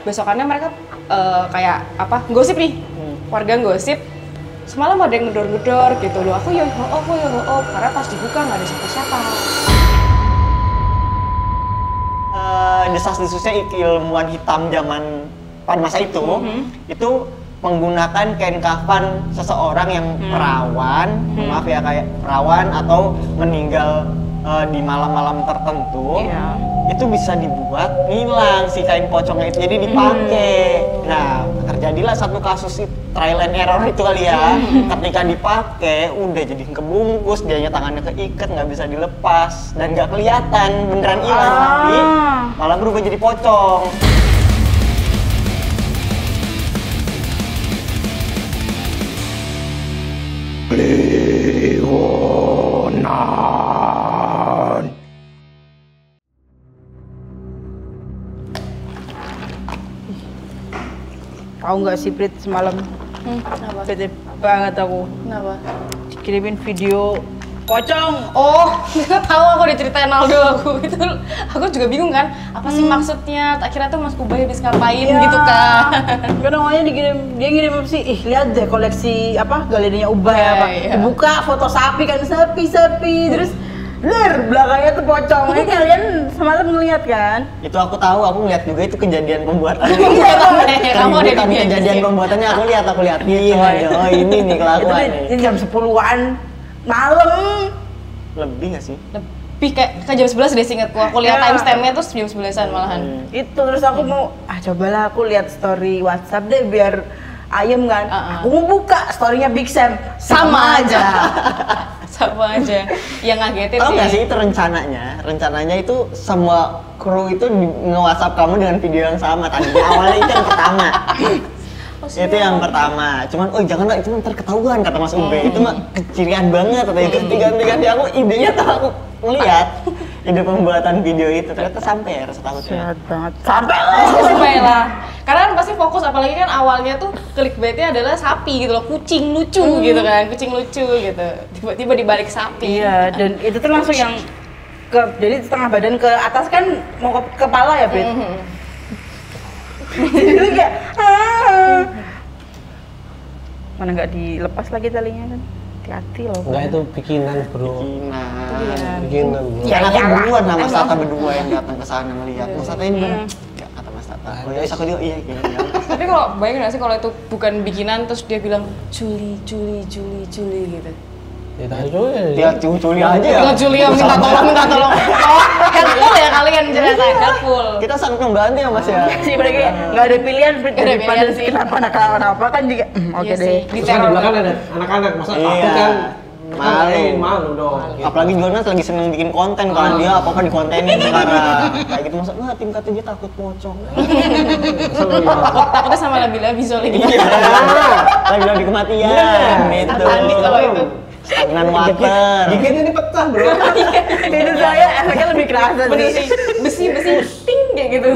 besokannya mereka kayak apa gosip nih, warga gosip semalam ada yang ngedor-ngedor gitu loh. Aku ya karena pas dibuka nggak ada siapa-siapa. Desas-desusnya ilmuwan hitam zaman pada masa itu menggunakan kain kafan seseorang yang perawan, maaf ya kayak perawan atau meninggal di malam-malam tertentu, itu bisa dibuat hilang si kain pocongnya itu, jadi dipakai. Nah, terjadilah satu kasus trial and error itu kali ya. Ketika dipakai, udah jadi kebungkus, dianya tangannya keikat, nggak bisa dilepas dan nggak kelihatan beneran hilang, tapi malah berubah jadi pocong. Leonan. Tahu nggak sih Prit semalam? Kenapa? Bete banget aku. Kenapa? Dikirimin video pocong. Oh, nggak tahu aku diceritain Aldo aku itu. Aku juga bingung kan, apa sih maksudnya? Tak kira tuh Mas Ubay habis ngapain gitu kan. Kan awalnya dia ngirim apa sih? Ih, lihat deh koleksi apa galerinya Ubay apa. Dibuka foto sapi kan, sapi. Terus belakangnya tuh pocong. Ini kalian semalam ngeliat kan? Itu aku tahu, aku ngeliat juga itu kejadian pembuatannya. Kamu ada Bukan di kejadian pembuatannya, aku lihat. Iya, oh ini nih kelakuan nih. Itu jam 10-an malam. Lebih nggak sih? Lebih kayak jam 11 deh seingetku. Aku lihat timestamp-nya tuh jam 11-an malahan. Itu terus aku mau cobalah aku lihat story WhatsApp deh biar ayem kan. Aku mau buka story-nya Big Sam, sama aja. Sama aja. Yang ngagetin Tahu sih. nggak sih itu rencananya itu semua kru itu nge-WhatsApp kamu dengan video yang sama tadinya. Awalnya itu yang pertama. Itu yang pertama, cuman janganlah itu ntar ketahuan kata Mas Ube, itu mah kecirian banget katanya. Ganti-ganti aku idenya tuh aku ngeliat ide pembuatan video itu ternyata sampai ya rasa takutnya. Sehat banget. Sampai lah. Karena kan pasti fokus, apalagi kan awalnya tuh clickbaitnya adalah sapi gitu loh, kucing lucu gitu kan, kucing lucu gitu. Tiba-tiba dibalik sapi. Iya, dan itu tuh langsung yang jadi setengah badan ke atas kan mau ke kepala ya, Brit? Jadi kayak mana nggak dilepas lagi talinya kan? Hati-hati loh. Enggak, itu bikinan bro. Bikinan bro. Ya aku berdua sama Mas Tata berdua yang datang ke sana ngeliat. Mas Tata ini bener. Ya kata Mas Tata. Oh ya aku juga iya kayaknya. Tapi kalau bayangin nggak sih kalau itu bukan bikinan terus dia bilang Juli gitu. Ya tahu ya. Dia culi aja ya. Tinggal Juli yang minta tolong. Oh, helpful ya kalian ceritain, helpful. Kita sangat membantu ya Mas ya. Sih mereka nggak ada pilihan daripada kenapa kan juga oke deh. Terus kan di belakang ada anak-anak, masa aku kan malu dong. Apalagi Jonas lagi seneng bikin konten kan, dia apa-apa dikontenin sekarang. Kayak gitu masa tim KTJ takut pocong. Takutnya sama labi-labi soalnya. Iya. Lagi kematian gitu. Panik kalau itu. Stagnan water. Bikinnya ini pecah bro. Itu saya efeknya lebih kerasa sih. Besi ting kayak gitu.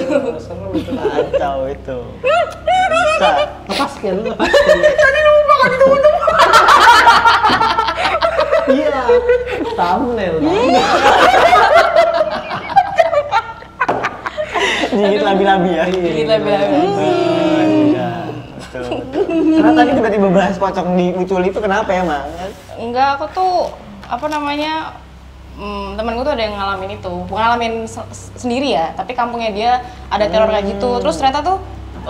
Kacau itu. Bisa. Lepaskan. Tadi lupa kan itu. Iya. Thumbnail. Gigit labi-labi ya. Gigit labi-labi. Karena tadi tiba-tiba bahas pocong di Ucul itu kenapa ya, Mak? Enggak, aku tuh temenku tuh ada yang ngalamin itu. Bukan ngalamin sendiri ya, tapi kampungnya dia ada teror kayak gitu. Terus ternyata tuh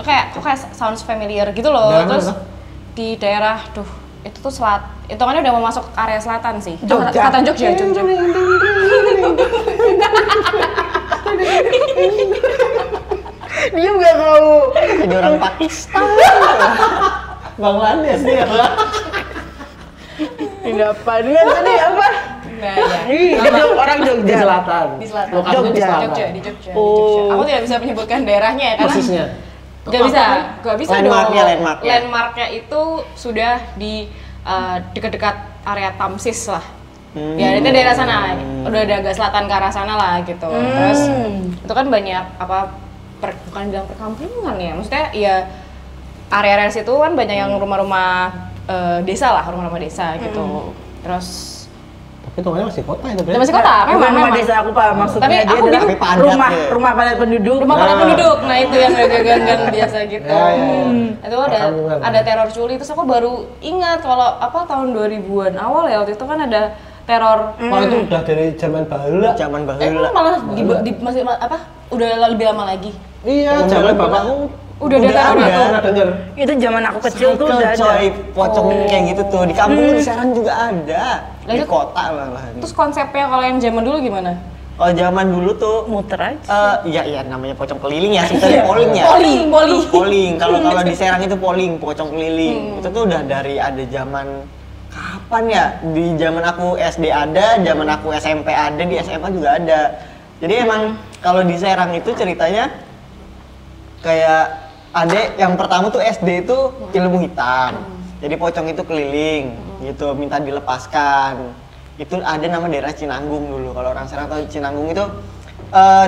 kayak sounds familiar gitu loh. Terus di daerah itu tuh hitungannya udah mau masuk area selatan sih. Selatan Jogja. Dia nggak tahu. Ada orang Pakistan. Bangladesh dia. Enggak apa dia tadi apa? Orang Jogja. Di selatan. Di selatan. Lokasinya di selatan. Di Jogja. Aku tidak bisa menyebutkan daerahnya ya karena persisnya. Gak bisa Landmarknya itu sudah di dekat-dekat area Tamsis lah. Ya itu daerah sana, udah ada agak selatan ke arah sana lah gitu. Terus itu kan banyak bukan bilang perkampungan ya, maksudnya ya area-area situ kan banyak yang rumah-rumah desa lah, rumah-rumah desa gitu. Terus hitungannya masih kota itu. Ya, masih kota, Bukan memang. desa aku Pak, maksudnya Tapi dia aku adalah bingung. Padat, rumah ya. rumah padat penduduk. Rumah padat penduduk, nah itu yang gang-gang biasa gitu. Ya. Itu ada teror culi, terus aku baru ingat kalau apa tahun 2000-an awal ya waktu itu kan ada teror. Kalau itu udah dari zaman baheula. Zaman Emang baheula. malah masih apa? Udah lebih lama lagi. Iya, zaman bapakku Udah ada teror itu. pernah denger. Itu zaman aku kecil tuh udah ada. coy, pocong kayak gitu tuh. Di kampung di Serang juga ada. Di Lanjut. kota malah. Terus konsepnya kalau yang zaman dulu gimana? Kalau zaman dulu tuh Muter aja. iya namanya pocong keliling ya, sebenarnya polling ya. Polling. Polling. Kalau di Serang itu polling, pocong keliling. Itu tuh udah dari ada zaman kapan ya? Di zaman aku SD ada, zaman aku SMP ada, di SMA juga ada. Jadi emang kalau di Serang itu ceritanya kayak adek yang pertama tuh SD itu ilmu hitam. Jadi pocong itu keliling gitu, minta dilepaskan. Itu ada nama daerah Cinanggung dulu. Kalau orang Serang tahu Cinanggung itu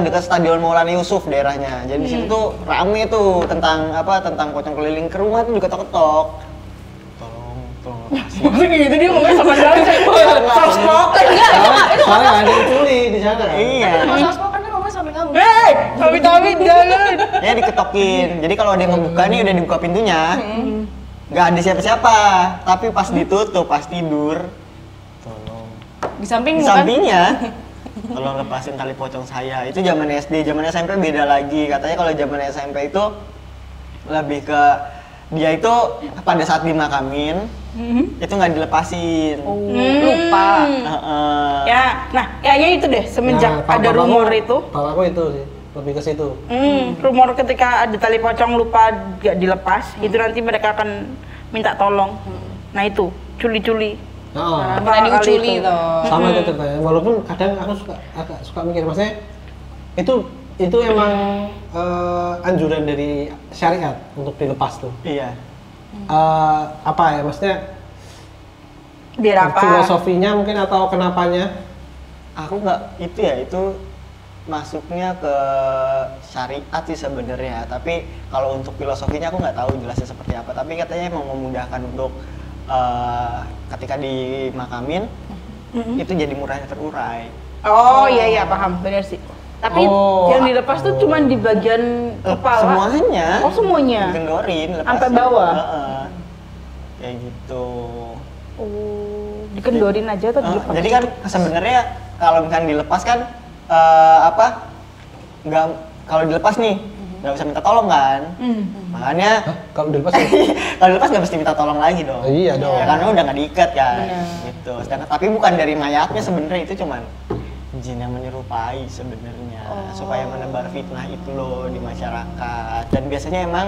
dekat Stadion Maulana Yusuf daerahnya. Jadi di situ tuh rame tuh tentang pocong keliling, ke rumah tuh diketok-ketok. Tolong lepasin. Maksudnya gitu dia ngomongnya sama dalam soft spoken. Soalnya ada yang culi di sana. Iya. Kalau spoken kan ngomongnya sampai kamu. Hei, Tommy jangan. Ya diketokin. Jadi kalau ada yang ngebuka nih udah dibuka pintunya. Nggak ada siapa-siapa. Tapi pas ditutup, pas tidur, tolong. Di samping Di bukan? sampingnya, tolong lepasin tali pocong saya. Itu zaman SD, zaman SMP beda lagi. Katanya kalau zaman SMP itu lebih ke dia itu pada saat dimakamin itu nggak dilepasin. Lupa. Ya, nah kayaknya itu deh semenjak ada rumor itu. Bapakku itu sih, lebih ke situ. Rumor ketika ada tali pocong lupa gak dilepas, itu nanti mereka akan minta tolong. Nah itu, culi-culi. Nah, Berani Kali uculi itu. tuh. sama itu ceritanya. Walaupun kadang aku agak suka mikir, maksudnya itu emang anjuran dari syariat untuk dilepas tuh. Iya. Apa ya, maksudnya Biar apa? filosofinya mungkin atau kenapanya? Aku nggak itu masuknya ke syariat sih sebenarnya. Tapi kalau untuk filosofinya aku nggak tahu jelasnya seperti apa. Tapi katanya emang memudahkan untuk ketika dimakamin itu jadi murahnya terurai. Oh iya paham, bener sih. Tapi yang dilepas tuh cuma di bagian kepala. Semuanya. Oh semuanya. Dikendorin, lepasin. Sampai bawah? Heeh. Kayak gitu. Oh, dikendorin aja atau dilepas? Jadi kan sebenarnya kalau misalnya dilepas kan nggak, kalau dilepas nih nggak bisa minta tolong kan. Makanya Kalau dilepas kalau dilepas nggak mesti minta tolong lagi dong. Iya dong. Ya karena udah nggak diikat kan. Gitu. Sedangkan tapi bukan dari mayatnya sebenarnya, itu cuman jin yang menyerupai sebenarnya supaya menebar fitnah itu loh di masyarakat. Dan biasanya emang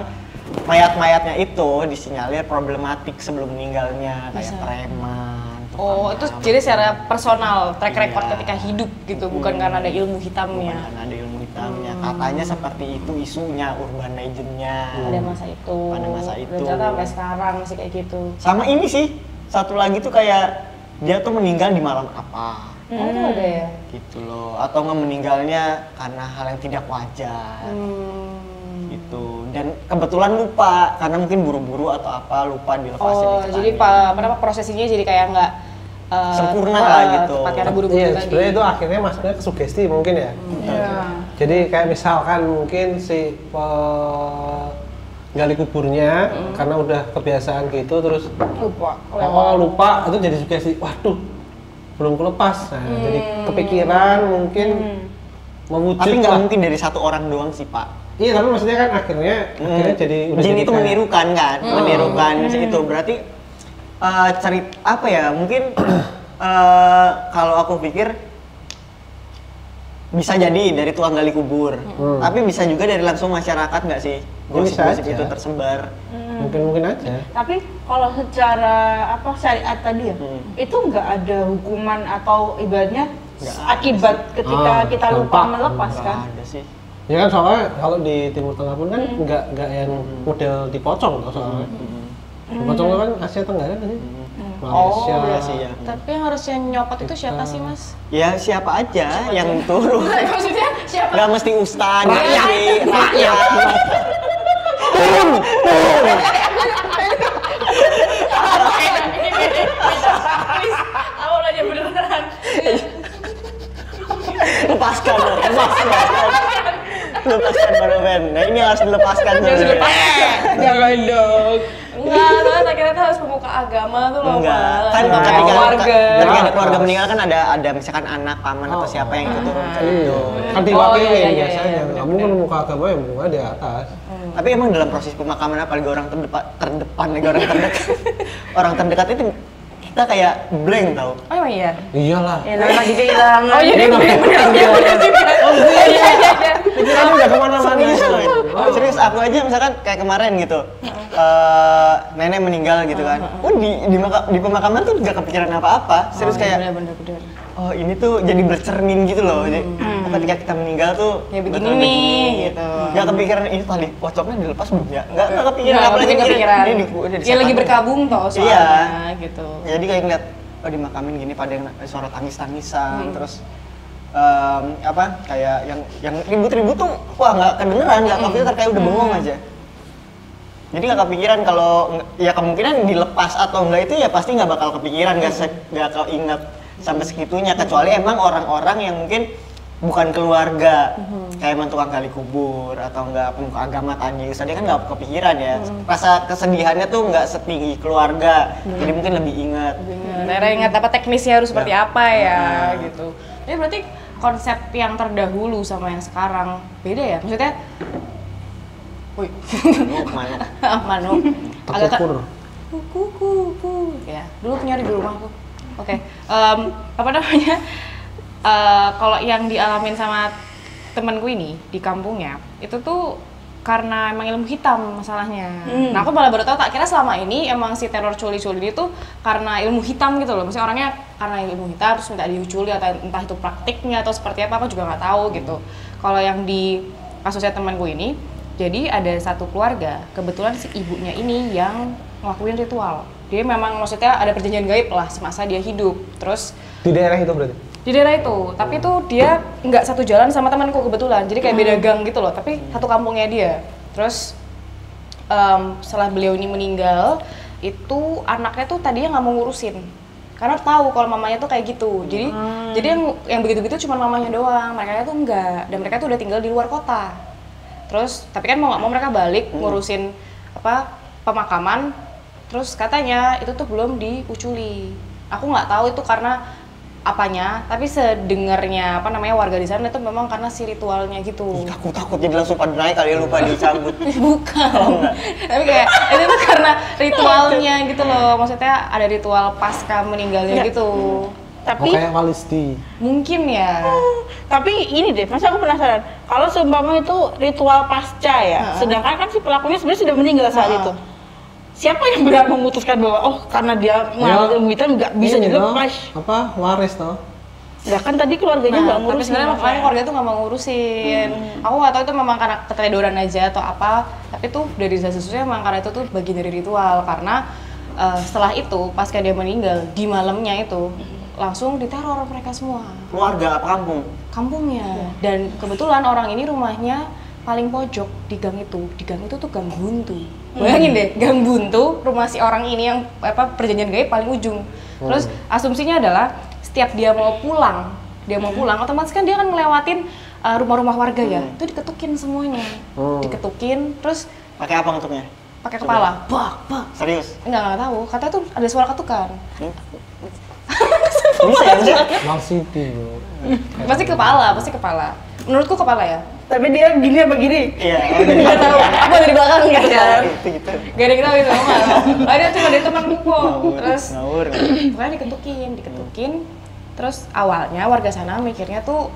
mayat-mayatnya itu disinyalir problematik sebelum meninggalnya, kayak preman. Oh, itu tukang jadi malam. secara personal track record Iya. ketika hidup gitu, bukan karena ada ilmu hitamnya. Bukan karena ada ilmu hitamnya. Katanya seperti itu isunya, urban legendnya. Pada masa itu. Pada masa itu. Dan ternyata sampai sekarang masih kayak gitu. Sama ini sih, satu lagi tuh kayak dia tuh meninggal di malam apa. Oh, itu ada ya? Gitu loh, atau nggak meninggalnya karena hal yang tidak wajar gitu. Dan kebetulan lupa karena mungkin buru-buru atau apa, lupa dilepasin Oh, ikatannya. jadi prosesinya jadi kayak nggak Sempurna lah gitu. tepat karena buru-buru Iya, tadi. sebenarnya itu akhirnya masuknya ke sugesti mungkin ya. Iya. Jadi kayak misalkan mungkin si gali kuburnya karena udah kebiasaan gitu terus lupa itu jadi sugesti, waduh belum kelepas. Nah, jadi kepikiran mungkin mewujud. Tapi nggak lah. mungkin dari satu orang doang sih Pak. Iya, tapi maksudnya kan akhirnya jadi udah Jin jadi itu kayak- menirukan kan, menirukan itu berarti cerita apa ya? Mungkin kalau aku pikir bisa jadi dari tukang gali kubur, tapi bisa juga dari langsung masyarakat nggak sih? Bisa Gosip-gosip aja. itu tersebar. mungkin aja. Tapi kalau secara syariat tadi ya, itu nggak ada hukuman atau ibaratnya akibat ketika kita lupa dampak. melepas Nggak kan? ada sih. Ya kan soalnya kalau di Timur Tengah pun kan nggak yang model dipocong toh soalnya. Dipocong itu kan Asia Tenggara kan sih. Malaysia. Iya sih ya. Tapi yang harusnya nyopot itu siapa sih, Mas? Ya siapa aja yang turun. Maksudnya siapa? Nggak mesti ustaz, nggak mesti rakyat. Awal aja beneran. lepaskan Ben. Nah ini harus dilepaskan. Jangan dong. Enggak, akhirnya tuh harus pemuka agama tuh loh. Enggak, kan keluarga meninggal kan ada misalkan anak, paman atau siapa yang ikut turun ke itu. Kan diwakilin biasanya. Kamu kan muka agama yang bunga di atas. Tapi emang dalam proses pemakaman apalagi orang terdepan lagi orang terdekat. Orang terdekat itu kita kayak blank tau. Oh emang iya? Iyalah. Ya lagi kehilangan. Oh iya, bener juga. Iya. Pikirannya udah kemana-mana. Serius, aku aja misalkan kayak kemarin gitu. Nenek meninggal gitu kan. Di pemakaman tuh gak kepikiran apa-apa. Serius kayak bener. oh ini tuh jadi bercermin gitu loh. Jadi ketika kita meninggal tuh ya begini nih gitu. Gak kepikiran ini tali pocongnya dilepas belum ya? Gak kepikiran Nggak kepikiran. Ini Ya lagi berkabung toh soalnya gitu. Jadi kayak ngeliat dimakamin gini pada yang suara tangis-tangisan terus kayak yang ribut-ribut tuh wah nggak kedengeran, nggak kepikir kayak udah bengong aja. Jadi nggak kepikiran kalau ya kemungkinan dilepas atau enggak itu ya pasti nggak bakal kepikiran, nggak keinget sampai segitunya, kecuali emang orang-orang yang mungkin bukan keluarga kayak emang tukang gali kubur atau enggak pemuka agama tadi kan nggak kepikiran ya. Rasa kesedihannya tuh nggak setinggi keluarga, jadi mungkin lebih ingat. Daerah ingat apa teknisnya harus seperti apa ya gitu. Jadi berarti konsep yang terdahulu sama yang sekarang beda ya? Maksudnya manuk agak kuku ya. Dulu punya di rumahku. Oke. Apa namanya? Kalau yang dialamin sama temanku ini di kampungnya itu tuh karena emang ilmu hitam masalahnya. Nah aku malah baru tahu, tak kira selama ini emang si teror culi-culi itu karena ilmu hitam gitu loh. Maksudnya orangnya karena ilmu hitam terus minta diculi atau entah itu praktiknya atau seperti apa, aku juga nggak tahu gitu. Kalau yang di kasusnya temanku ini, jadi ada satu keluarga, kebetulan si ibunya ini yang ngelakuin ritual. Dia memang maksudnya ada perjanjian gaib lah semasa dia hidup. Terus di daerah itu berarti? Di daerah itu, tapi tuh dia nggak satu jalan sama temanku kebetulan, jadi kayak beda gang gitu loh, tapi satu kampungnya dia. Terus setelah beliau ini meninggal, itu anaknya tuh tadinya nggak mau ngurusin, karena tahu kalau mamanya tuh kayak gitu. Jadi yang begitu-begitu cuma mamanya doang, mereka tuh enggak, dan mereka tuh udah tinggal di luar kota. Terus tapi kan mau nggak mau mereka balik ngurusin pemakaman. Terus katanya itu tuh belum diuculi. Aku nggak tahu itu karena apanya, tapi sedengarnya warga di sana itu memang karena si ritualnya gitu. Aku takut jadi langsung pada naik kali lupa dicabut. Bukan. Tapi kayak itu tuh karena ritualnya gitu loh. Maksudnya ada ritual pasca meninggalnya gitu. Tapi kayak Walisti. Mungkin ya. Tapi ini deh, masa aku penasaran. Kalau seumpama itu ritual pasca ya, sedangkan kan si pelakunya sebenarnya sudah meninggal saat itu. Siapa yang benar memutuskan bahwa karena dia mengambil ilmu hitam nggak bisa dilepas? Waris toh? Ya kan tadi keluarganya nggak ngurusin. Tapi sebenarnya makanya keluarga tuh nggak mau ngurusin. Aku nggak tahu itu memang karena keteledoran aja atau apa. Tapi tuh dari sesusnya memang karena itu tuh bagian dari ritual. Karena setelah itu pasca dia meninggal di malamnya itu langsung diteror mereka semua. Keluarga apa kampung? Kampungnya. Dan kebetulan orang ini rumahnya paling pojok di gang itu. Di gang itu tuh gang buntu. Bayangin deh, gang buntu, rumah si orang ini yang perjanjian gaib paling ujung. Terus asumsinya adalah setiap dia mau pulang, otomatis kan dia akan ngelewatin rumah-rumah warga ya. Itu diketukin semuanya. Diketukin, terus pakai apa ngetuknya? Pakai kepala. Bak. Serius? Enggak tahu. Katanya tuh ada suara ketukan. Bisa ya? Maksudnya Pasti kepala. Menurutku kepala ya. Tapi dia gini apa gini? Iya. Nggak tahu. Apa dari belakang gitu kan? Gitu. Gak ada yang tahu itu. Ada cuma dari temanku kok. Terus ngawur. pokoknya diketukin. Terus awalnya warga sana mikirnya tuh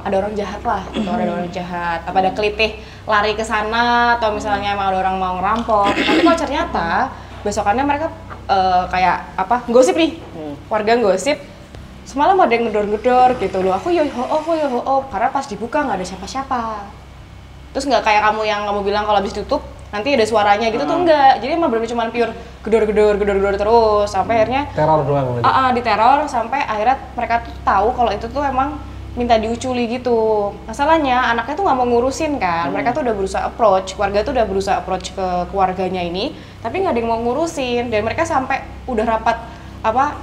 ada orang jahat lah, gitu. Ada orang jahat. Apa ada kelitih lari ke sana atau misalnya emang ada orang mau ngerampok. Tapi kok ternyata besokannya mereka kayak gosip nih. Warga gosip. Semalam ada yang ngedor-ngedor gitu loh. Aku yo karena pas dibuka nggak ada siapa-siapa. Terus nggak kayak kamu yang kamu bilang kalau habis tutup nanti ada suaranya gitu tuh enggak. Jadi emang bener cuma pure gedor-gedor terus sampai akhirnya teror doang berarti. Diteror sampai akhirnya mereka tuh tahu kalau itu tuh emang minta diuculi gitu. Masalahnya anaknya tuh nggak mau ngurusin kan. Mereka tuh udah berusaha approach, keluarga tuh udah berusaha approach ke keluarganya ini, tapi nggak ada yang mau ngurusin. Dan mereka sampai udah rapat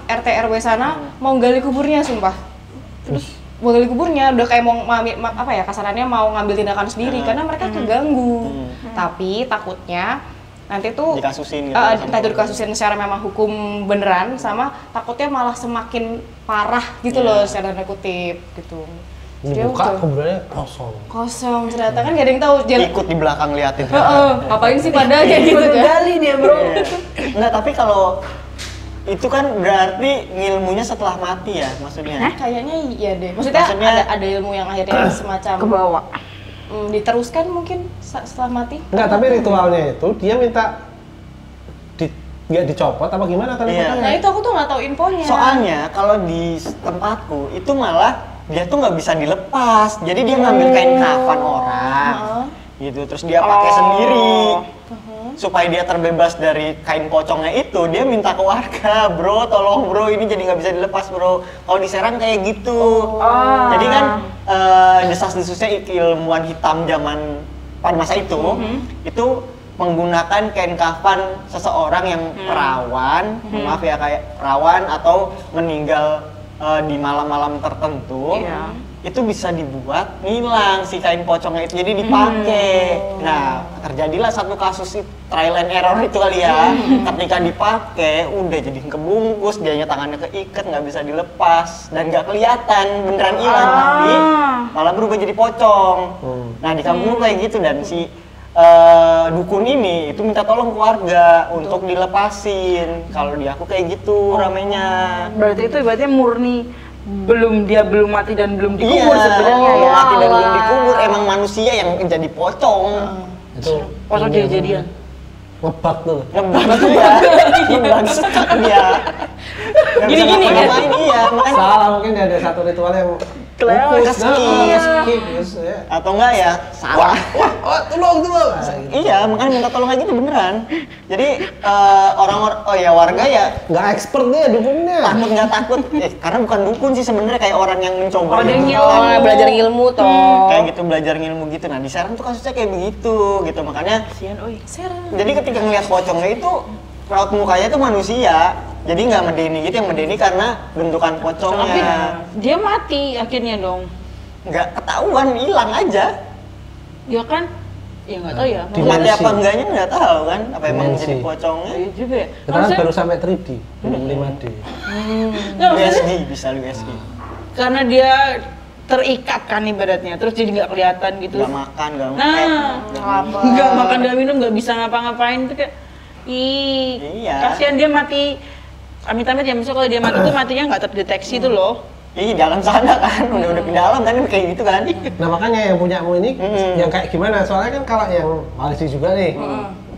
RT RW sana mau gali kuburnya sumpah. Terus gali kuburnya udah kayak mau apa ya kasarannya mau ngambil tindakan sendiri karena mereka keganggu. Tapi takutnya nanti tuh dikasusin gitu, entah itu dikasusin secara memang hukum beneran sama takutnya malah semakin parah gitu loh secara tanda kutip gitu. Dibuka kuburannya kosong ternyata kan gak ada yang tahu ikut di belakang liatin. Ngapain sih pada kayak gitu kan. Gali dia bro. Enggak, tapi kalau itu kan berarti ngilmunya setelah mati ya maksudnya? Kayaknya iya deh. Maksudnya ada ilmu yang akhirnya semacam Ke bawah. Diteruskan mungkin setelah mati? Enggak, tapi ritualnya itu dia minta nggak dicopot apa gimana tadi? Nah itu aku tuh nggak tahu infonya. Soalnya kalau di tempatku itu malah dia tuh nggak bisa dilepas. Jadi dia ngambil kain kafan orang, gitu. Terus dia pakai sendiri. Supaya dia terbebas dari kain pocongnya itu, dia minta ke warga, bro, tolong bro, ini jadi nggak bisa dilepas bro. Kalau di Serang kayak gitu. Jadi kan desas-desusnya ilmuwan hitam zaman pada masa itu menggunakan kain kafan seseorang yang perawan, maaf ya kayak perawan atau meninggal di malam-malam tertentu. Itu bisa dibuat ngilang si kain pocongnya itu, jadi dipakai. Nah, terjadilah satu kasus trial and error itu kali ya. Ketika dipakai, udah jadi kebungkus, dianya tangannya keikat, nggak bisa dilepas dan nggak kelihatan beneran hilang, tapi malah berubah jadi pocong. Nah, di kampung kayak gitu dan si dukun ini itu minta tolong keluarga untuk dilepasin. Kalau di aku kayak gitu ramenya. Berarti itu ibaratnya murni belum mati dan belum dikubur sebenarnya ya. Mati dan belum dikubur, emang manusia yang jadi pocong. Itu pocong jadi-jadian. Ngebak tuh. Ngebak ya. Ngebak stuck dia. Gini-gini kan. Iya, makanya Salah, mungkin ada satu ritual yang Kelewat. skip ya. atau enggak ya salah. Wah, tolong. Iya, makanya minta tolong aja gitu beneran. Jadi warga ya Nggak expert nih dukunnya. takut nggak takut, karena bukan dukun sih sebenarnya, kayak orang yang mencoba Belajar ilmu toh. kayak gitu, belajar ilmu gitu. Nah di Serang tuh kasusnya kayak begitu gitu, makanya jadi ketika ngeliat pocongnya itu raut mukanya tuh manusia, jadi nggak medeni gitu, yang medeni karena bentukan Tapi pocongnya dia mati akhirnya dong. nggak ketahuan, hilang aja. Ya kan? Ya nggak tahu ya. Dimensi. Mati apa enggaknya nggak tahu kan, apa emang Dimensi. jadi pocongnya. Iya juga ya. Kita kan baru sampai 3D, belum 5D. Nggak, maksudnya USD bisa USD. karena dia terikat kan ibaratnya, terus jadi nggak kelihatan gitu. Nggak makan, nggak Nggak makan, nggak minum, nggak bisa ngapa-ngapain itu kayak, Iya. kasihan dia mati. Amit-amit ya, misalnya kalau dia mati tuh matinya nggak terdeteksi tuh loh. Ih, dalam sana kan, udah di dalam kan kayak gitu kan. Nah makanya yang punyamu ini yang kayak gimana? Soalnya kan kalau yang Malaysia juga nih,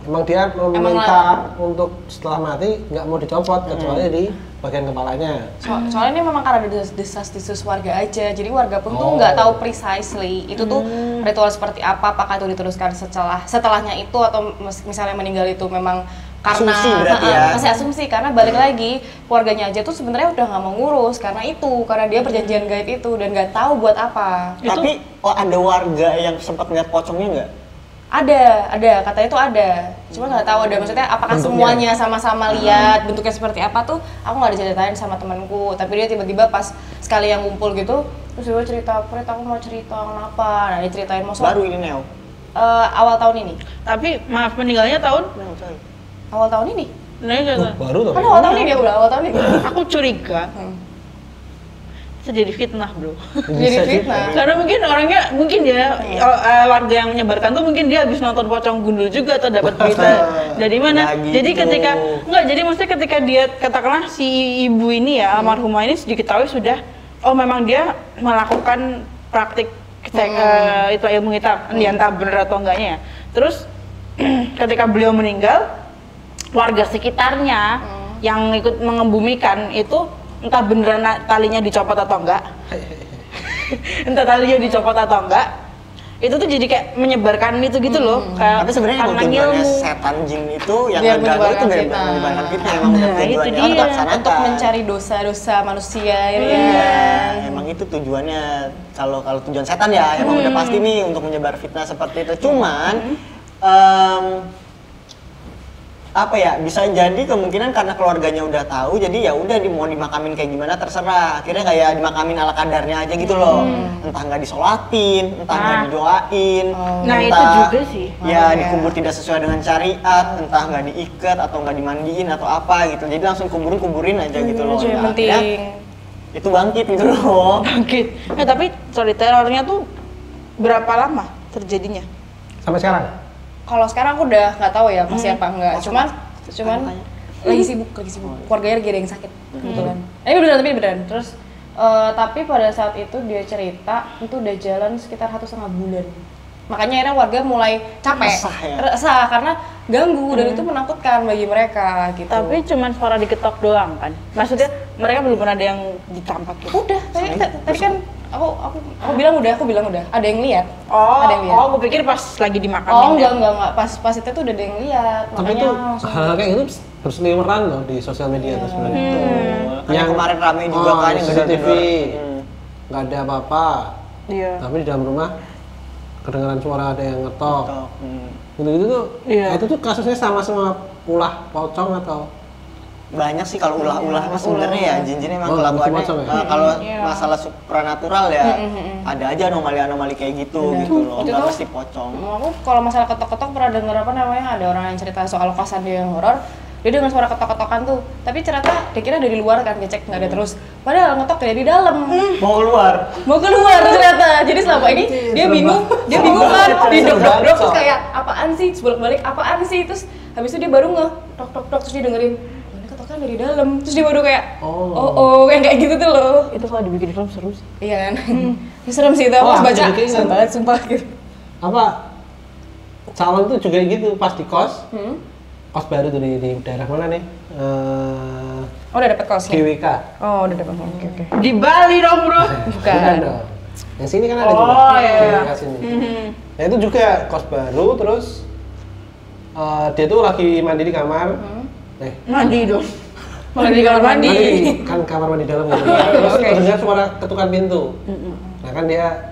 emang dia meminta untuk setelah mati nggak mau dicopot kecuali di bagian kepalanya. Soalnya ini memang karena ada desas-desus warga aja, jadi warga pun tuh nggak tahu precisely itu tuh ritual seperti apa, apakah itu diteruskan setelahnya itu atau misalnya meninggal itu memang karena Asumsi berarti ya. masih asumsi, karena balik lagi keluarganya aja tuh sebenarnya udah nggak mau ngurus karena dia perjanjian gaib itu dan nggak tahu buat apa. Tapi ada warga yang sempat ngeliat pocongnya nggak? Ada katanya itu ada, cuma nggak tahu ada maksudnya apakah Bentuknya. semuanya sama-sama lihat bentuknya seperti apa tuh aku nggak diceritain sama temanku, tapi dia tiba-tiba pas sekali yang ngumpul gitu terus dia cerita, Prit aku mau cerita kenapa, nah diceritain mau Baru ini Neo. awal tahun ini, Tapi maaf, meninggalnya tahun? awal tahun ini, Nah, nggak tahu. Baru tuh. kan awal tahun ini dia udah awal tahun ini, Aku curiga bisa jadi fitnah bro. jadi fitnah. Karena mungkin dia warga yang menyebarkan tuh mungkin dia habis nonton pocong gundul juga atau dapat berita dari mana. Nah, gitu. Jadi maksudnya ketika dia katakanlah si ibu ini ya almarhumah ini diketahui sudah memang dia melakukan praktik itu ilmu hitam, entah benar atau enggaknya ya. Terus ketika beliau meninggal, warga sekitarnya yang ikut mengembumikan itu entah beneran talinya dicopot atau enggak, itu tuh jadi kayak menyebarkan itu gitu loh. Kayak Tapi sebenarnya karena tujuannya ilmu. setan jin itu yang Biar ngeganggu itu biar menyebarkan menyebarkan fitnah. fitnah, emang udah Nah, itu tujuannya dia. terlaksanakan. Untuk mencari dosa-dosa manusia ya Iya, kan? emang itu tujuannya. Kalau tujuan setan ya emang udah pasti nih untuk menyebar fitnah seperti itu. Cuman apa ya, bisa jadi kemungkinan karena keluarganya udah tahu, jadi ya udah mau dimakamin kayak gimana terserah. Akhirnya kayak dimakamin ala kadarnya aja gitu loh. Entah nggak disolatin, entah nggak didoain. Nah, entah, itu juga sih. Ya dikubur tidak sesuai dengan syariat, entah nggak diikat atau nggak dimandiin atau apa gitu. Jadi langsung kuburin aja gitu loh. Yang Nah, penting akhirnya itu bangkit gitu loh. Bangkit. Tapi sorry, terornya tuh berapa lama terjadinya? Sampai sekarang? kalau sekarang aku udah nggak tahu ya masih apa enggak. Cuman lagi sibuk. Keluarganya lagi ada yang sakit kebetulan. Ini beneran. Terus tapi pada saat itu dia cerita itu udah jalan sekitar 1,5 bulan. Makanya akhirnya warga mulai capek, resah karena ganggu dan itu menakutkan bagi mereka gitu. Tapi cuman suara diketok doang kan? Maksudnya mereka belum pernah ada yang ditambak gitu? Udah, tadi kan aku bilang udah. Ada yang lihat. Ada yang lihat. Aku pikir pas lagi dimakan. Oh enggak. Pas itu tuh udah ada yang lihat. Tapi itu hal-hal kayak gitu berseliweran loh di sosial media tuh sebenarnya. Yang kemarin rame juga kan yang CCTV nggak ada apa-apa. Iya. Tapi di dalam rumah kedengaran suara ada yang ngetok. Gitu-gitu tuh. Iya. Itu tuh kasusnya sama ulah pocong atau banyak sih kalau ulah-ulah mas sebenarnya ya jin-jin emang kelakuannya kalau masalah supranatural ya ada aja anomali-anomali kayak gitu gitu loh, nggak mesti pocong. Aku kalau masalah ketok-ketok pernah dengar apa namanya, ada orang yang cerita soal kosan dia yang horor, dia dengan suara ketok-ketokan tuh, tapi ternyata dia kira dari luar kan, ngecek nggak ada terus, padahal ngetok dari dalam. Mau keluar Ternyata, jadi selama ini dia bingung kan, didok-dok terus kayak apaan sih, bolak-balik apaan sih, terus habis itu dia baru tok terus dia dengerin kan dari dalam, terus dia baru kayak kayak gitu tuh loh. Itu kalau dibikin film seru sih. Iya kan? Serem sih itu, aku baca serem banget sumpah gitu. apa calon tuh juga gitu pas di kos baru tuh di daerah mana nih? Udah dapet kosnya? GWK. Oh udah dapet, oke. Di Bali dong bro. Bukan dong. Yang sini kan ada juga. GWK sini. Nah itu juga kos baru, terus dia tuh lagi mandi di kamar. Mandi dong. Malah di kamar mandi. Kan kamar mandi dalam gitu. Terus terdengar suara ketukan pintu. Nah kan dia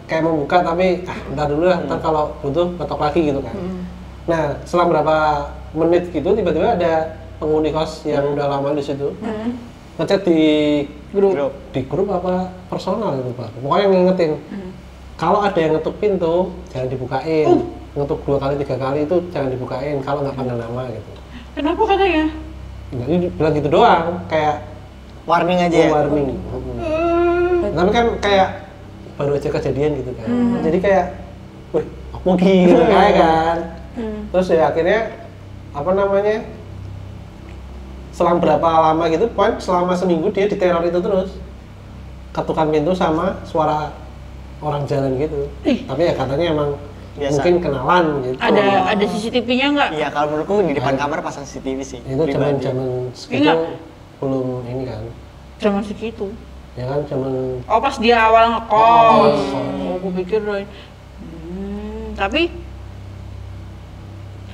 kayak membuka tapi ntar dulu lah, ntar kalau butuh ketok lagi gitu kan. Nah setelah berapa menit gitu tiba-tiba ada penghuni kos yang udah lama di situ ngechat di grup apa personal gitu Pak. Pokoknya ngingetin kalau ada yang ngetuk pintu jangan dibukain. Ngetuk 2 kali 3 kali itu jangan dibukain kalau nggak panggil nama gitu. Kenapa katanya? Nggak, ini bilang gitu doang, kayak warning aja ya? Warning. Tapi kan kayak baru aja kejadian gitu kan. Jadi kayak, wih, apa gitu kayak kan. Terus ya akhirnya, selang berapa lama gitu, selama seminggu dia diteror itu terus. Ketukan pintu sama suara orang jalan gitu. Tapi ya katanya emang biasa. Mungkin kenalan gitu. Ada CCTV-nya nggak? Iya, kalau menurutku di depan kamar pasang CCTV sih. Itu zaman segitu belum ini kan. Zaman segitu. Ya kan zaman. Oh pas dia awal ngekos. Aku pikir tapi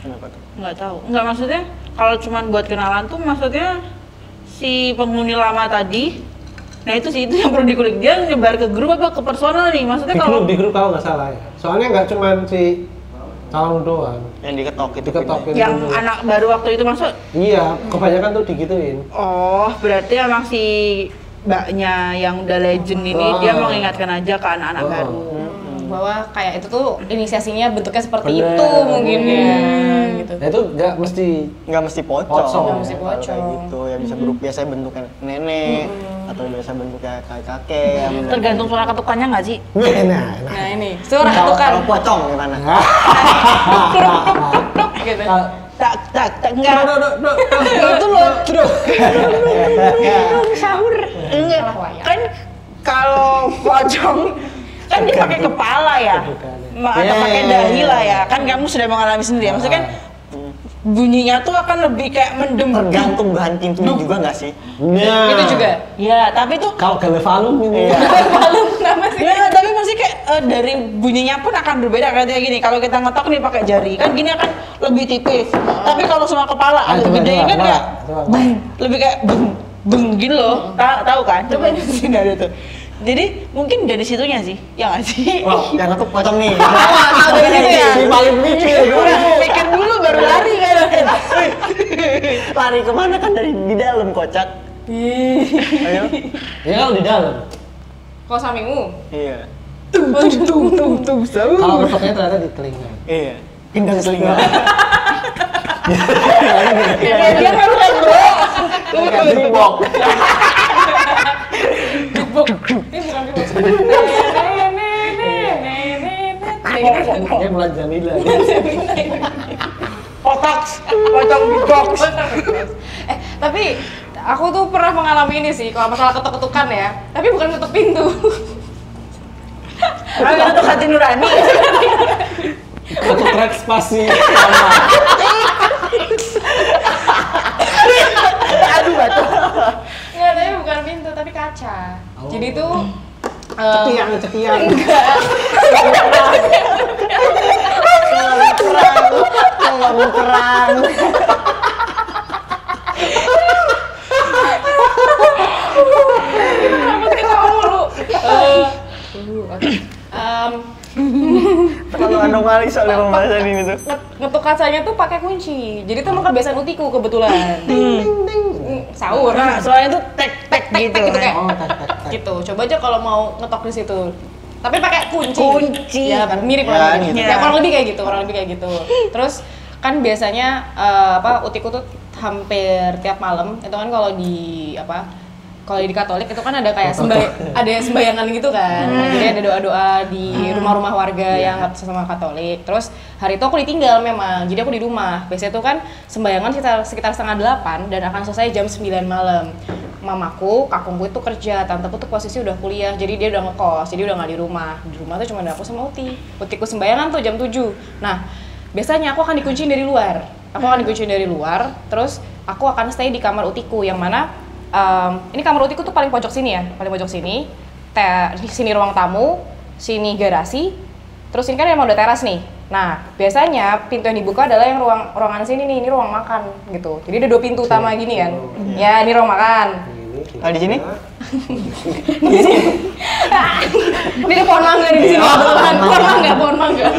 kenapa tuh? Nggak tahu. Nggak, maksudnya kalau cuma buat kenalan tuh maksudnya si penghuni lama tadi. Nah itu yang perlu dikulik, dia nyebar ke grup apa ke personal nih, maksudnya di grup kalau nggak salah ya. Soalnya nggak cuma si calon doang. Yang diketok itu. Yang anak baru waktu itu masuk? Iya, kebanyakan tuh digituin. Oh, berarti emang si mbaknya yang udah legend ini dia mengingatkan aja ke anak-anak baru. Bahwa kayak itu tuh inisiasinya bentuknya seperti itu mungkin ya gitu. Nah itu nggak mesti pocong. Kayak gitu ya, bisa biasanya bentuknya nenek atau biasa bentuknya kakek. Tergantung suara ketukannya nggak sih? Nah ini suara ketukan. Kalau pocong gimana? Gitu. Tak enggak. Itu loh. Sahur. Enggak. Kan kalau pocong kan dia pakai kepala ya, atau pakai dahi lah ya, kan kamu sudah mengalami sendiri. Maksudnya kan bunyinya tuh akan lebih kayak mendem. Tergantung bahan pintunya juga nggak sih? Nah, itu juga. Ya, tapi tuh kalau gawe valum ini. Valum kenapa sih? Ya, tapi masih kayak dari bunyinya pun akan berbeda kayak gini. Kalau kita ngetok nih pakai jari, kan gini akan lebih tipis. Tapi kalau sama kepala agak gede kan kayak lebih kayak beng gitu loh. Tahu kan? Coba di sini ada tuh. Jadi mungkin dari situnya sih, ya nggak sih? Wah, yang ngetuk pocong nih. Tahu dari situ ya. Paling lucu ya. Pikir dulu baru lari kan. Lari kemana kan dari di dalam kocak. Ayo. Ya kalau di dalam. Kalau sampingmu? Iya. Tung. Kalau ketoknya ternyata di telinga. Iya. Pindang telinga. Dia kan bro. Kayak beatbox. Beatbox. Ini bukan beatbox. Dia bulan Jamila. Pocong beatbox. Tapi aku tuh pernah mengalami ini sih, kalau masalah ketuk-ketukan ya. Tapi bukan ketuk pintu. Itu hati nurani. Ketuk track spasi. Aduh batu. Enggak, tapi bukan pintu, tapi kaca. Jadi tuh Cekiang. Kerang. kenapa ketawa mulu? Terlalu anomali soalnya pembahasan ini tuh. Ngetuk kacanya tuh pakai kunci. Jadi tuh emang kebiasaan utiku kebetulan. Sahur. Nah, soalnya tuh tek gitu. Gitu kayak Oh, tak. gitu. Coba aja kalau mau ngetok di situ. Tapi pakai kunci. Kunci. Ya, mirip Ya, lah. gitu. Ya, kurang lebih kayak gitu, Terus kan biasanya utiku tuh hampir tiap malam itu kan kalau di Katolik itu kan ada kayak ada sembayangan gitu kan. Nah, jadi ada doa-doa di rumah-rumah warga yang sesama Katolik. Terus hari itu aku ditinggal memang. Jadi aku di rumah. Biasanya tuh kan sembayangan sekitar 7:30 dan akan selesai jam 9 malam. Mamaku, kakungku itu kerja, tanteku tuh posisi udah kuliah. Jadi dia udah ngekos, jadi udah nggak di rumah. Di rumah tuh cuma ada aku sama Uti. Utiku sembayangan tuh jam 7. Nah, biasanya aku akan dikunciin dari luar. Terus aku akan stay di kamar Utiku yang mana ini kamar Utiku tuh paling pojok sini ya, di sini ruang tamu, sini garasi, terus ini kan emang udah teras nih. Nah, biasanya pintu yang dibuka adalah yang ruangan sini nih, ini ruang makan gitu. Jadi ada 2 pintu utama gini kan. Ya, ini ruang makan. Di sini? Ini ada pohon mangga di sini kebetulan. Pohon mangga.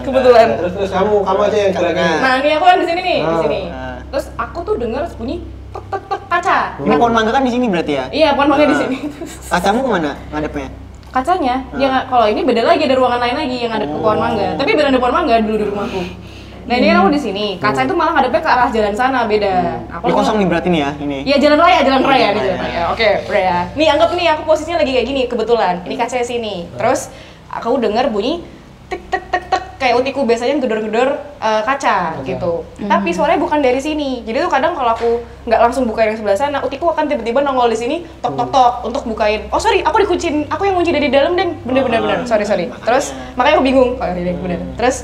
Kebetulan. Terus kamu aja yang kira-kira. Nah, ini aku yang di sini nih, di sini. Terus aku tuh dengar bunyi tek tek tek kaca. Ini pohon mangga kan di sini berarti ya? Iya, pohon mangga di sini. Kacamu kemana ngadepnya? Kacanya, ya kalau ini beda lagi, ada ruangan lain lagi yang ada ke pohon mangga. Tapi beneran ada pohon mangga dulu di rumahku. Nah ini kan aku di sini, kaca itu malah ngadepnya ke arah jalan sana, beda. Ini kosong nih berarti nih ya ini. Iya jalan raya nih jalan raya. Oke, raya. Nih anggap nih aku posisinya lagi kayak gini kebetulan. Ini kacanya sini. Terus aku dengar bunyi tek tek tek tek kayak Utiku biasanya gedor-gedor kaca gitu. Tapi suaranya bukan dari sini. Jadi tuh kadang kalau aku nggak langsung buka yang sebelah sana, Utiku akan tiba-tiba nongol di sini tok tok tok untuk bukain. Oh sorry, aku dikuncin, aku yang kunci dari dalam deng. Bener. Sorry. Terus makanya aku bingung. Oh iya bener. Terus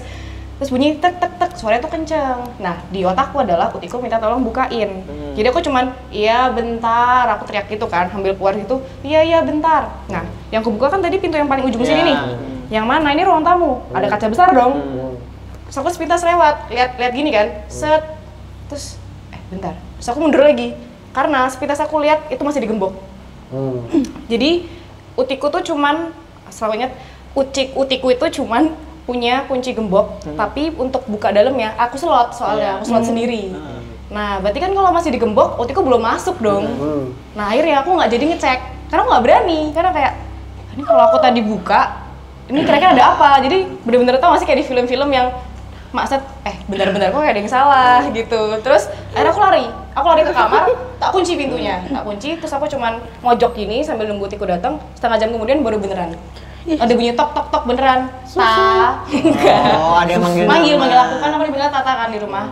bunyi tek tek tek, suaranya tuh kenceng. Nah di otakku adalah Utiku minta tolong bukain. Jadi aku cuman iya bentar, aku teriak gitu kan, sambil keluar gitu. Iya bentar. Nah yang aku buka kan tadi pintu yang paling ujung sini nih. Yang mana ini ruang tamu, ada kaca besar dong. Terus aku sepintas lewat, lihat gini kan, set. Terus bentar. Terus aku mundur lagi karena sepintas aku lihat itu masih digembok. Jadi Utiku tuh cuman, selalu ingat, Utiku itu cuman punya kunci gembok, tapi untuk buka dalamnya aku slot soalnya, aku slot sendiri. Nah, berarti kan kalau masih digembok, Utiku belum masuk dong. Nah, akhirnya aku nggak jadi ngecek, karena aku nggak berani, karena kayak ini kalau aku tadi buka, ini kira-kira ada apa? Jadi bener-bener tau gak sih kayak di film-film yang maksud, bener-bener kok kayak ada yang salah gitu. Terus akhirnya aku lari ke kamar, tak kunci pintunya, terus aku cuman mojok gini sambil nunggu Utiku datang. Setengah jam kemudian baru beneran. Ada bunyi tok tok tok beneran. Oh, ada yang manggil aku kan aku dibilang Tata kan di rumah.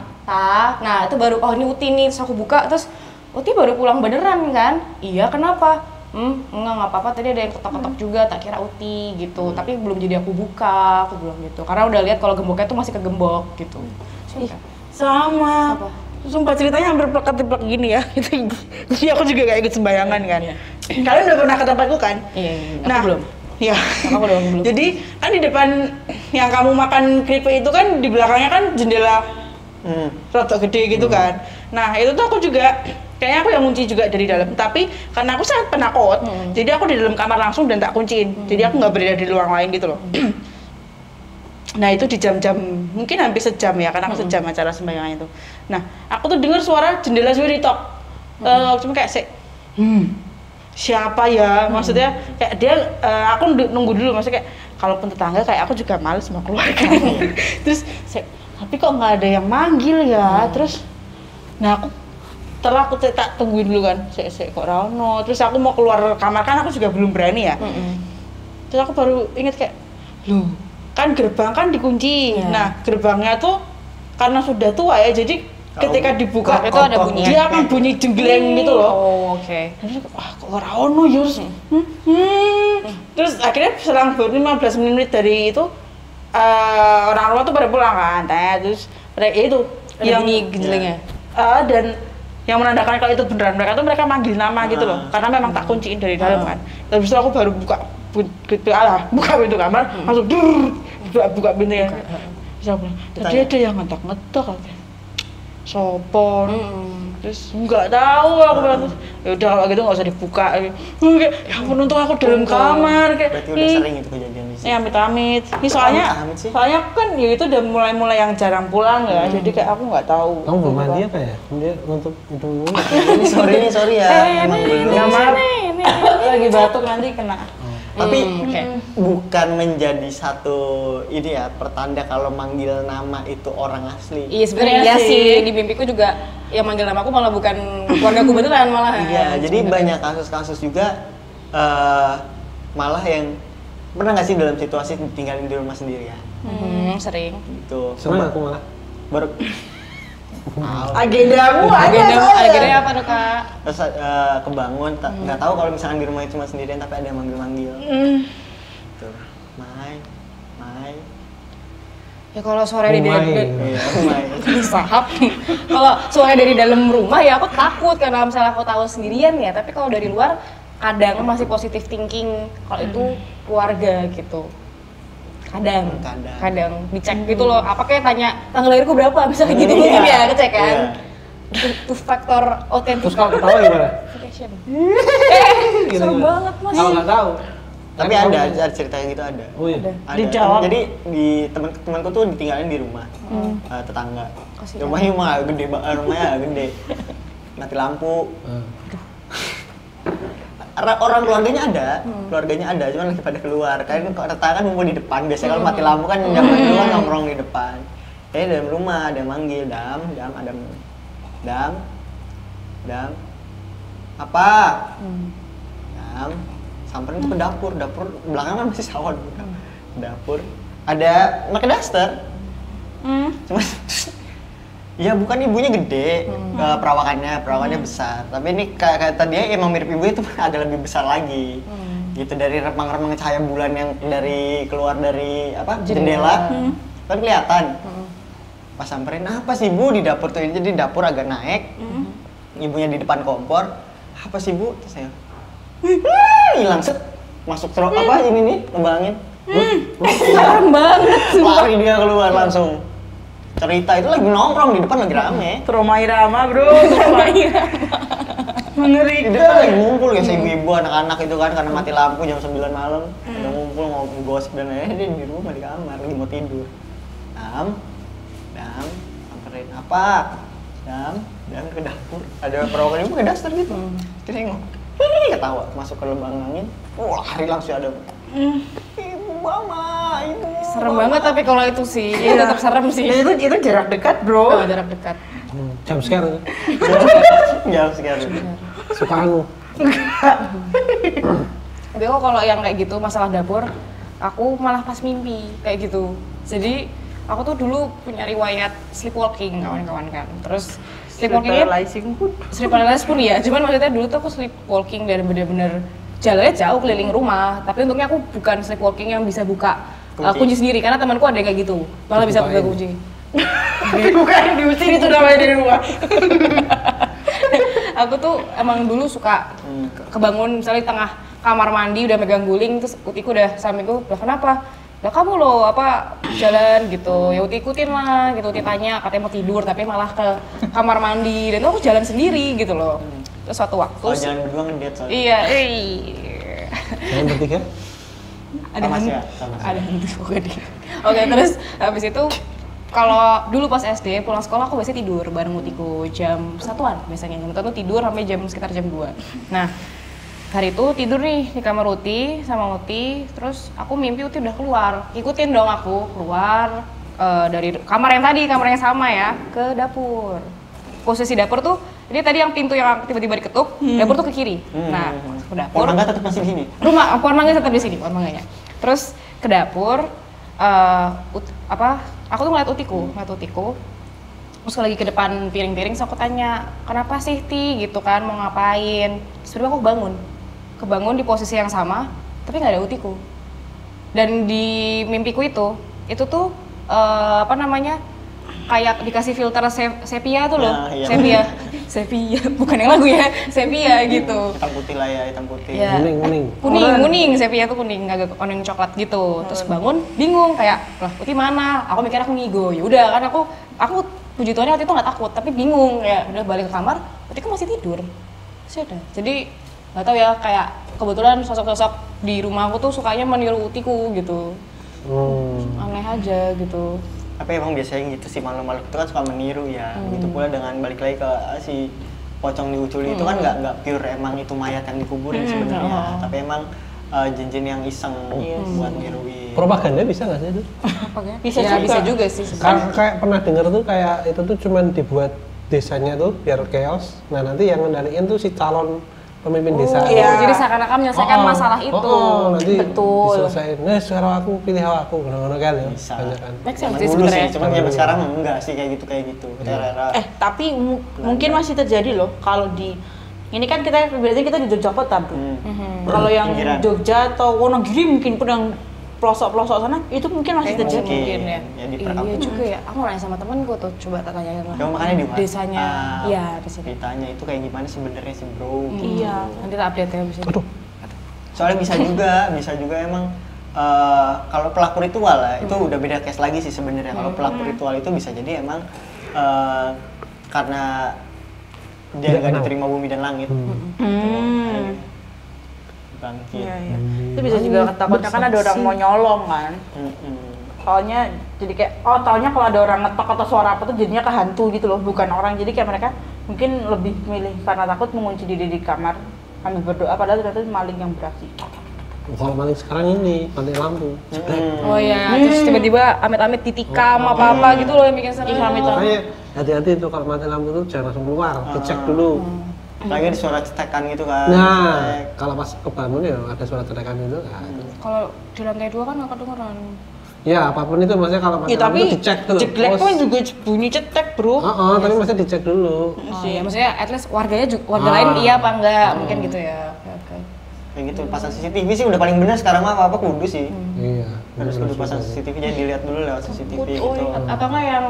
Nah itu baru ini Uti nih, terus aku buka terus Uti baru pulang beneran kan? Iya kenapa? Enggak apa-apa, tadi ada yang ketok-ketok juga, tak kira Uti gitu. Tapi belum jadi aku buka, aku bilang gitu. Karena udah lihat kalau gemboknya tuh masih kegembok gitu. Sama. Apa? Sumpah ceritanya hampir plek gini ya. Jadi aku juga kayak ikut sembayangan kan. Kalian udah pernah ke tempatku kan? Iya, nah, aku belum. Iya. Aku belum. Jadi kan di depan yang kamu makan keripik itu kan di belakangnya kan jendela rotok gede gitu kan. Nah itu tuh aku juga kayaknya aku yang kunci juga dari dalam. Tapi karena aku sangat penakut, jadi aku di dalam kamar langsung dan tak kunciin. Jadi aku nggak berada di ruang lain gitu loh. Nah itu di jam-jam mungkin hampir sejam ya, karena aku sejam acara sembahyang itu. Nah aku tuh dengar suara jendela sendiri tok. Cuma kayak siapa ya? Maksudnya kayak dia, aku nunggu dulu, maksudnya kayak kalaupun tetangga kayak aku juga males mau keluar kan. Terus tapi kok nggak ada yang manggil ya? Terus, nah aku tak tungguin dulu kan, kok rano. Terus aku mau keluar kamar kan aku juga belum berani ya. Terus aku baru inget kayak, loh kan gerbang kan dikunci. Nah gerbangnya tuh karena sudah tua ya, jadi ketika dibuka itu ada bunyi. Dia akan bunyi jenggleng gitu loh. Oh, oke. Terus kok ora ono ya. Terus akhirnya selang baru 15 menit dari itu orang rumah tuh pada pulang kan. Terus mereka itu Ada yang bunyi genjlengnya. dan yang menandakan kalau itu beneran mereka manggil nama gitu loh. Karena memang tak kunciin dari dalam kan. Terus itu aku baru buka pintu kamar, langsung buka pintunya. Terus aku bilang, tadi ada yang ngetok-ngetok apa? Sopon. Terus nggak tahu aku bilang, ya udah kalau gitu nggak usah dibuka. Kayak, ya ampun untung aku dalam kamar kayak. Berarti udah sering itu kejadian di sini. Ya amit-amit. Ini soalnya aku kan ya itu udah mulai yang jarang pulang ya. Jadi kayak aku nggak tahu. Kamu belum mandi apa ya? Dia nutup hidung dulu. Ini sorry ya. Emang belum. Ya maaf, lagi batuk nanti kena. Tapi bukan menjadi satu ini ya pertanda kalau manggil nama itu orang asli. Iya sebenarnya iya sih, di mimpiku juga yang manggil namaku malah bukan keluargaku beneran malah. Iya, jadi banyak kasus-kasus juga malah yang pernah nggak sih dalam situasi tinggalin di rumah sendiri ya? Sering. Gitu. Senang aku malah. Baru Agendamu akhirnya apa tuh Kak? terus kebangun nggak tahu kalau misalkan di rumah cuma sendirian tapi ada yang manggil-manggil. Tuh, Mai. Ya kalau suara dari Iya, Mai. sahab. Kalau suara dari dalam rumah ya aku takut karena misalnya aku tahu sendirian ya. Tapi kalau dari luar kadang masih positive thinking kalau itu keluarga gitu. Kadang dicek gitu loh. Apa kayak tanya tanggal lahirku berapa misalnya gitu mungkin ya kecek kan. Itu faktor otentik. Terus kalau ketawa gimana? Serem banget Mas. Kalau nggak tahu. Tapi ada cerita yang gitu ada. Oh iya. Ada. Dijawab. Jadi di temanku tuh ditinggalin di rumah tetangga. Rumahnya mah gede, rumahnya gede. Mati lampu. Orang keluarganya ada, cuman lagi pada keluar. Kan tetangga kan ngumpul di depan. Biasanya kalau mati lampu kan jangan keluar nongkrong di depan. Jadi dalam rumah ada yang manggil, Dam. Apa? Dam. Samperin tuh ke dapur belakang kan masih sawah dulu kan. Dapur ada pakai daster. Cuma ya bukan ibunya gede, perawakannya besar. Tapi ini kata dia emang mirip ibu itu agak lebih besar lagi. Gitu dari remang-remang cahaya bulan yang keluar dari jendela. Kan kelihatan. Pas samperin, apa sih Bu di dapur tuh? Jadi dapur agak naik. Ibunya di depan kompor. Apa sih Bu? Terus saya hilang set. Masuk ini nih, lubangin. Serem banget. Lari dia keluar langsung. Cerita itu lagi nongkrong di depan lagi rame. Trauma irama bro. Mengerikan. Dia lagi ngumpul ya ibu-ibu anak-anak itu kan karena mati lampu jam 9 malam. Udah ngumpul ngobrol gosip dan lain-lain, dia di rumah di kamar lagi mau tidur. Dam, samperin apa? Dam ke dapur. Ada perawakan ibu pakai daster gitu. Dia nengok. Ketawa masuk ke lubang angin. Wah, lari langsung ada. Ibu mama, ibu. Serem banget tapi kalau itu sih, ya tetap serem sih. Itu jarak dekat bro. Oh, jarak dekat. Jam sekarang. Jam sekarang. Sukaanmu. Tapi kok kalau yang kayak gitu masalah dapur, aku malah pas mimpi kayak gitu. Jadi aku tuh dulu punya riwayat sleepwalking kawan-kawan kan. Terus sleepwalking pun ya. Cuman maksudnya dulu tuh aku sleepwalking dan bener-bener jalannya jauh keliling rumah. Tapi untungnya aku bukan sleepwalking yang bisa buka kunci sendiri karena temanku ada yang kayak gitu. Malah bisa buka kunci. Bukan diusir itu namanya dari rumah. Aku tuh emang dulu suka kebangun misalnya di tengah kamar mandi udah megang guling terus utiku udah sampingku, lah kenapa? Lah kamu loh jalan gitu, ya Uti ikutin lah gitu, Uti tanya katanya mau tidur tapi malah ke kamar mandi dan aku jalan sendiri gitu loh. Terus suatu waktu jalan berdua ngedate soalnya. Iya, Jalan bertiga? ada sama hantu. sih ya, sama sih. Ada hantu pokoknya Oke, terus habis itu kalau dulu pas SD pulang sekolah aku biasanya tidur bareng utiku jam 1-an biasanya. Jam 1 tidur sampai sekitar jam 2. Nah, hari itu tidur nih di kamar Uti sama Uti, terus aku mimpi Uti udah keluar. Ikutin dong aku keluar dari kamar yang tadi, kamar yang sama ya, ke dapur. Posisi dapur tuh, ini tadi yang pintu yang tiba-tiba diketuk, dapur tuh ke kiri. Nah, ke dapur. Pohon mangga tetap masih di sini. Pohon mangga tetap di sini, pohon mangganya. Terus ke dapur, aku tuh ngeliat utiku, terus lagi ke depan piring-piring, so aku tanya, kenapa sih Ti gitu kan, mau ngapain? Sebenernya aku kebangun di posisi yang sama, tapi nggak ada utiku. Dan di mimpiku itu tuh kayak dikasih filter sepia tuh loh, iya. sepia, bukan yang lagu ya, sepia gitu. Hitam putih lah ya, hitam putih. Ya. Kuning, sepia tuh kuning, agak kuning coklat gitu. Terus bangun, bingung kayak, lah Uti mana? Aku mikir aku ngigo, ya udah kan aku puji Tuhan waktu itu nggak takut, tapi bingung ya, udah balik ke kamar, Uti kan masih tidur, sudah. Jadi nggak tahu ya, kayak kebetulan sosok-sosok di rumah aku tuh sukanya meniru Utiku gitu, aneh aja gitu. Tapi emang biasanya gitu sih, makhluk-makhluk itu kan suka meniru ya. Begitu pula dengan balik lagi ke si pocong di Uculi itu kan nggak pure emang itu mayat yang dikuburin sebenarnya, tapi emang jin-jin yang iseng buat niruin. Propaganda bisa nggak sih itu? Bisa juga sih. Kayak pernah dengar tuh kayak itu tuh cuman dibuat desanya tuh biar chaos. Nah nanti yang ngendaliin tuh si calon pemimpin desa. Iya. Jadi seakan-akan menyelesaikan masalah itu. Nanti betul. Diselesain. Nah sekarang aku pilih aku, benar-benar kan ya. Bisa. Banyak kan. Make sense Zaman sih dulu sebenarnya. sih, cuman zaman sekarang enggak sih kayak gitu. Era-era. Tapi mungkin masih terjadi loh kalau di ini kan berarti kita di Jogja Kota, Bro. Kalau yang Pinggiran. Jogja atau Wonogiri mungkin pun yang pelosok-pelosok sana itu mungkin masih terjadi. Mungkin ya. di Iya perkampungan. juga ya. Aku nanya sama temen gue tuh, coba tanya lah. Makanya di desanya. Iya, di sini. Ditanya itu kayak gimana sebenarnya sih, Bro. Iya. Nanti tak update ya abis ini. Soalnya bisa juga emang kalau pelaku ritual lah itu udah beda case lagi sih sebenarnya. Kalau pelaku ritual itu bisa jadi emang karena dia nggak diterima bumi dan langit. Bangkit. Iya. Itu bisa juga takutnya kan ada orang mau nyolong kan. Soalnya jadi kayak taunya kalau ada orang ngetok atau suara apa tuh jadinya ke hantu gitu loh, bukan orang. Jadi kayak mereka mungkin lebih milih karena takut mengunci diri di kamar sambil berdoa, padahal ternyata maling yang beraksi. Kalau maling sekarang ini mati lampu. Oh iya, terus tiba-tiba amit-amit ditikam apa-apa gitu loh yang bikin serem. Makanya hati-hati tuh kalau mati lampu tuh jangan langsung keluar, dicek dulu. Lagi ada suara cetekan gitu kan. Nah, kalau pas kebangun ya ada suara cetekan itu. Kalau di lantai 2 kan nggak kedengeran. Ya apapun itu maksudnya kalau mati lampu itu dicek dulu. Jeglek kan juga bunyi cetek, Bro. Tapi maksudnya dicek dulu. Iya, maksudnya at least warga lain iya apa enggak, mungkin gitu ya. Oke. Kayak gitu, pasang CCTV sih udah paling benar sekarang mah apa kudu sih. Iya. Harus kudu pasang CCTV, jadi dilihat dulu lewat CCTV gitu. Atau nggak yang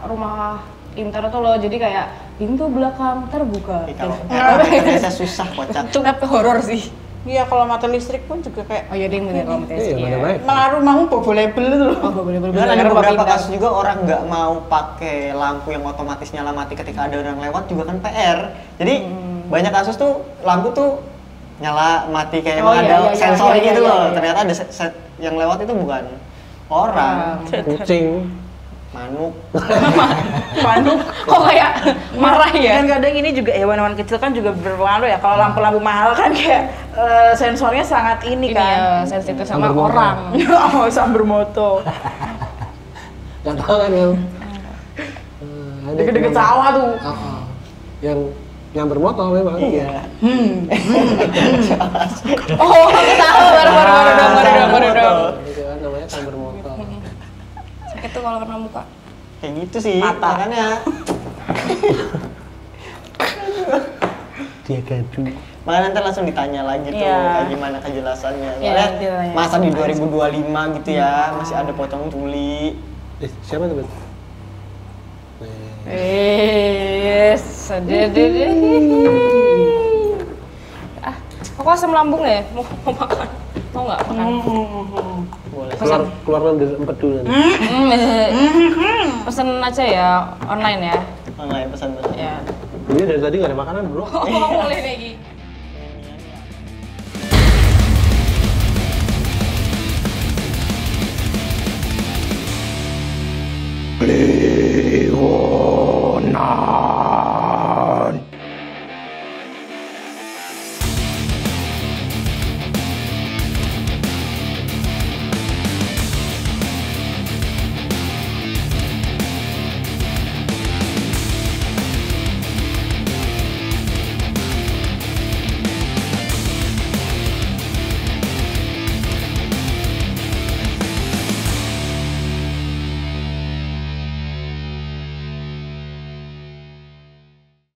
rumah inter tuh loh, jadi kayak pintu belakang terbuka. Kalau biasa susah kocak. Itu apa horor sih. Iya, kalau mati listrik pun juga kayak Oh iya ding, bener kalau mati listrik ya. malah rumahmu bobo-label itu loh. Oh boleh Dan ada beberapa kasus juga orang nggak mau pakai lampu yang otomatis nyala mati ketika ada orang lewat juga kan PR. Jadi banyak kasus tuh lampu tuh nyala mati kayak emang ada sensor gitu loh. Ternyata ada yang lewat itu bukan orang, Kucing. manuk. Manuk. Kok kayak marah ya? Dan kadang ini juga hewan-hewan kecil kan juga berpengaruh ya. Kalau lampu-lampu mahal kan kayak sensornya sangat ini kan. Ya, sensitif sama orang. Oh, sambar moto. Gak tau kan yang Deket-deket sawah tuh. Yang bermotor memang. Iya. Oh, aku tahu baru dong. Itu kan namanya kan bermotor. Sakit tuh kalau kena muka. Kayak gitu sih. Mata. Makanya Dia gaduh. makanya nanti langsung ditanya lagi tuh kayak gimana kejelasannya. Soalnya masa di 2025 gitu ya masih ada pocong tuli. Siapa tuh? Sedih. Aku asam lambung ya, mau makan. Mau nggak makan? Boleh. Keluar dari empedu nanti. Pesen aja ya, online ya. Online pesan-pesan. Ya. Dia dari tadi nggak ada makanan bro. Oh, boleh lagi. Playboy.